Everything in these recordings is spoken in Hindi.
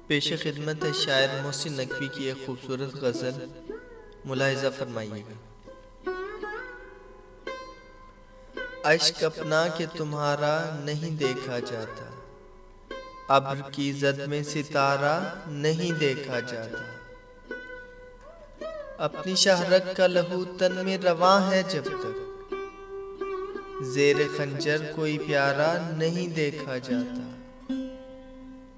पेश खिदमत है शायर मोहसिन नकवी की एक खूबसूरत गज़ल, मुलाहिज़ा फरमाइएगा। अश्क अपना के तुम्हारा नहीं देखा जाता, अब्र की ज़द में सितारा नहीं देखा जाता। अपनी शहरत का लहू तन में रवां है जब तक, ज़ेर खंजर कोई प्यारा नहीं देखा जाता।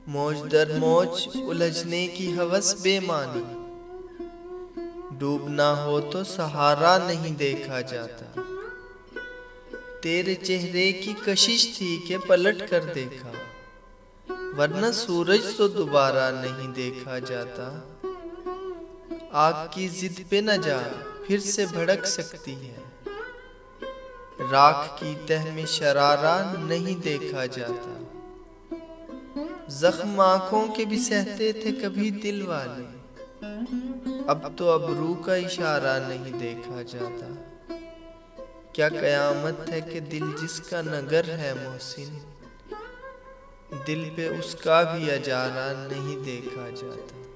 मौज दर मौज उलझने की हवस बेमानी, डूबना हो तो सहारा नहीं देखा जाता। तेरे चेहरे की कशिश थी कि पलट कर देखा, वरना सूरज तो दोबारा नहीं देखा जाता। आग की जिद पे न जा, फिर से भड़क सकती है, राख की तह में शरारा नहीं देखा जाता। जख्म आंखों के भी सहते थे कभी दिल वाले, अब तो अबरू का इशारा नहीं देखा जाता। क्या कयामत है कि दिल जिसका नगर है मोहसिन, दिल पे उसका भी अजारा नहीं देखा जाता।